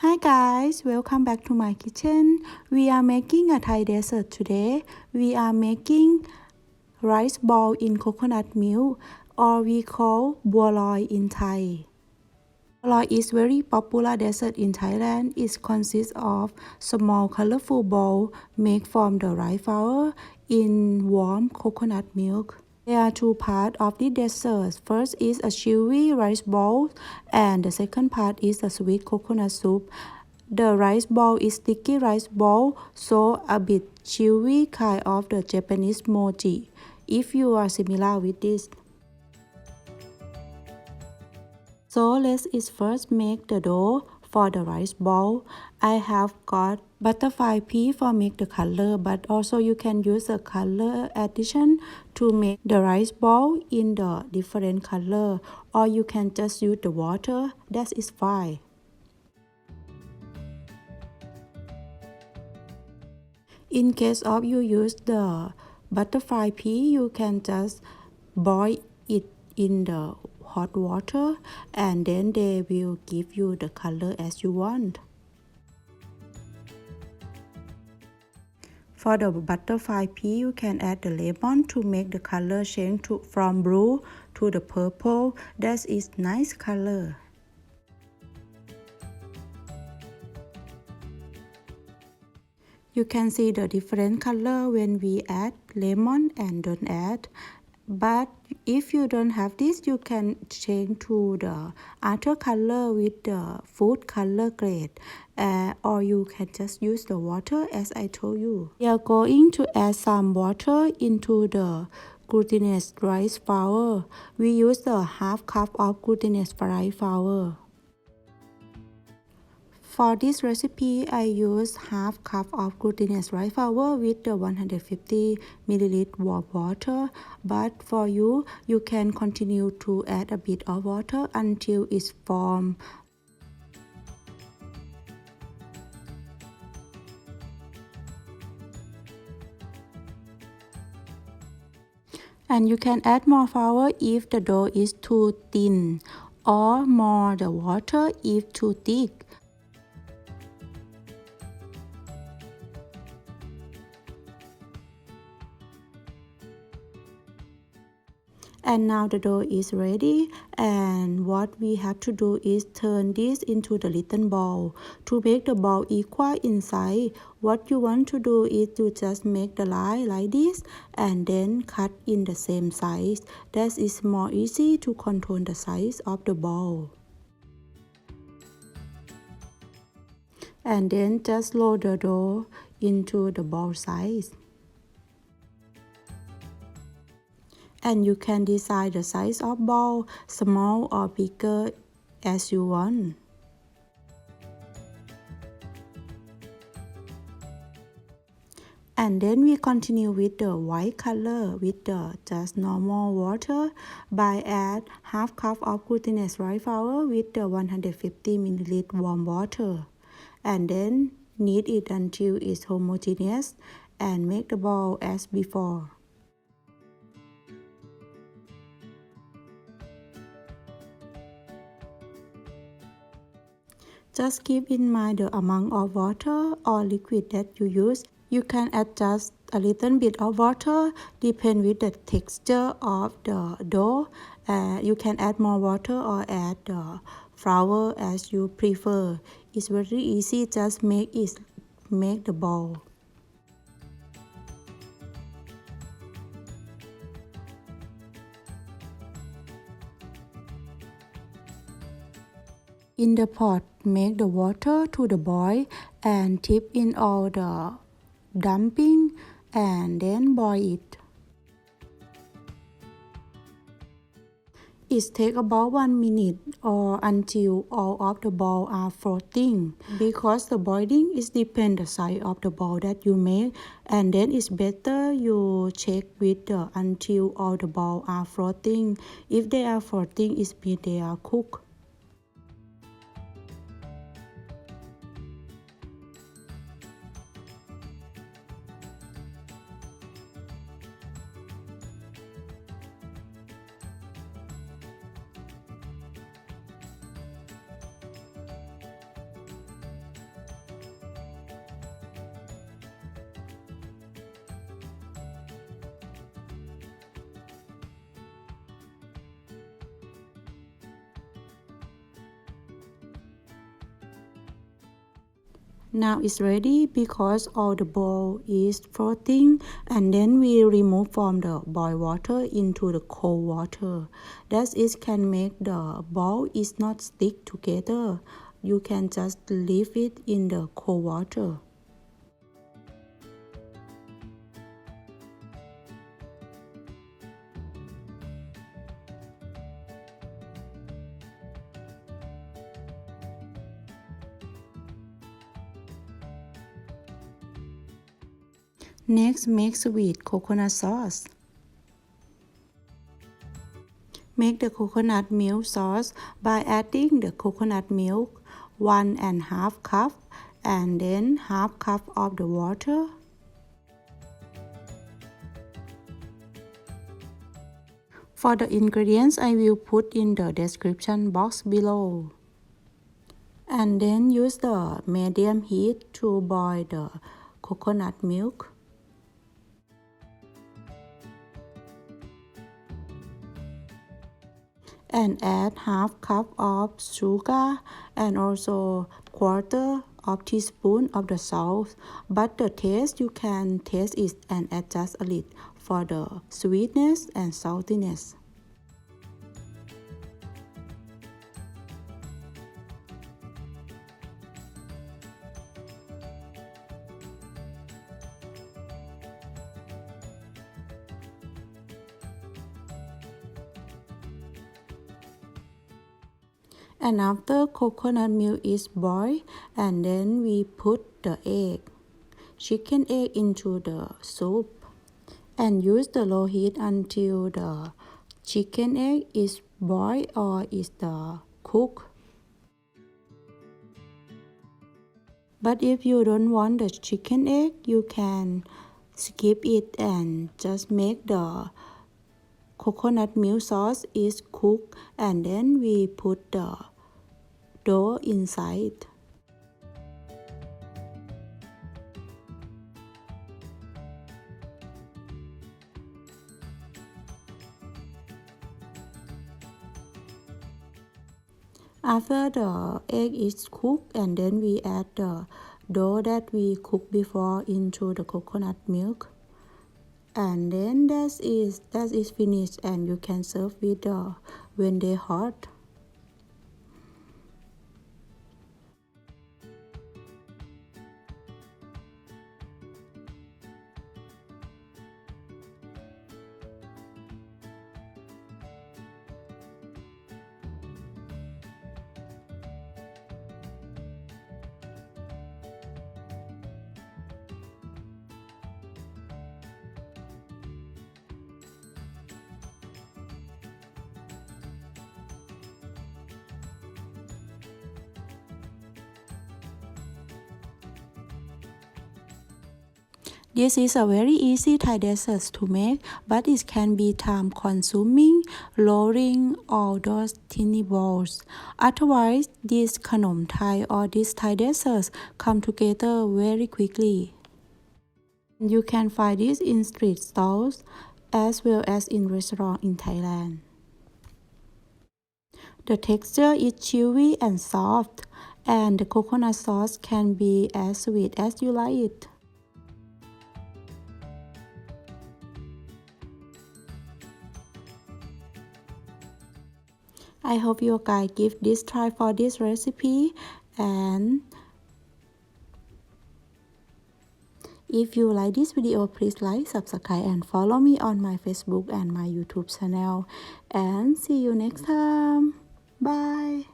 Hi guys, welcome back to my kitchen. We are making a Thai dessert today. We are making rice ball in coconut milk, or we call Bua Loy in Thai. Bua Loy is very popular dessert in Thailand. It consists of small colorful ball made from the rice flour in warm coconut milk. There are two parts of the dessert. First is a chewy rice ball, and the second part is a sweet coconut soup. The rice ball is sticky rice ball, so a bit chewy, kind of the Japanese mochi, if you are similar with this. So let's first make the dough for the rice ball. I have got butterfly pea for make the color, but also you can use a color addition to make the rice ball in the different color, or you can just use the water. That is fine. In case of you use the butterfly pea, you can just boil it in the hot water, and then they will give you the color as you want. For the butterfly pea, you can add the lemon to make the color change from blue to the purple. That is nice color. You can see the different color when we add lemon and don't add. But if you don't have this, you can change to the other color with the food color grade, or you can just use the water as I told you. We are going to add some water into the glutinous rice flour. We use the half cup of glutinous rice flour. For this recipe, I use half cup of glutinous rice flour with the 150 ml warm water. But for you, you can continue to add a bit of water until it's formed. And you can add more flour if the dough is too thin, or more the water if too thick. And now the dough is ready, and what we have to do is turn this into the little ball. To make the ball equal in size, what you want to do is to just make the line like this and then cut in the same size. That is more easy to control the size of the ball. And then just roll the dough into the ball size. And you can decide the size of ball, small or bigger as you want. And then we continue with the white color with the just normal water by add half cup of glutinous rice flour with the 150 ml warm water. And then knead it until it's homogeneous and make the ball as before. Just keep in mind the amount of water or liquid that you use. You can adjust a little bit of water, depend with the texture of the dough. You can add more water or add the flour as you prefer. It's very easy, just make the ball. In the pot, make the water to the boil and dip in all the dumping and then boil it. It takes about 1 minute or until all of the balls are floating. Because the boiling is depend the size of the ball that you make, and then it's better you check with the until all the balls are floating. If they are floating, it means they are cooked. Now it's ready because all the ball is floating, and then we remove from the boiled water into the cold water. That it can make the ball is not stick together. You can just leave it in the cold water. Next, make sweet coconut sauce. Make the coconut milk sauce by adding the coconut milk 1.5 cup and then half cup of the water. For the ingredients, I will put in the description box below. And then use the medium heat to boil the coconut milk. And add half cup of sugar and also quarter of teaspoon of the salt, but the taste you can taste it and adjust a little for the sweetness and saltiness. And after coconut milk is boiled, and then we put the chicken egg into the soup, and use the low heat until the chicken egg is boiled or is cooked. But if you don't want the chicken egg, you can skip it and just make the coconut milk sauce is cooked, and then we put the dough inside. After the egg is cooked, and then we add the dough that we cooked before into the coconut milk. And then that is finished, and you can serve with when they hot. This is a very easy Thai dessert to make, but it can be time consuming, rolling all those tiny balls. Otherwise, this Kanom Thai or this Thai desserts come together very quickly. You can find this in street stalls as well as in restaurants in Thailand. The texture is chewy and soft, and the coconut sauce can be as sweet as you like it. I hope you guys give this try for this recipe, and if you like this video, please like, subscribe and follow me on my Facebook and my YouTube channel, and see you next time. Bye.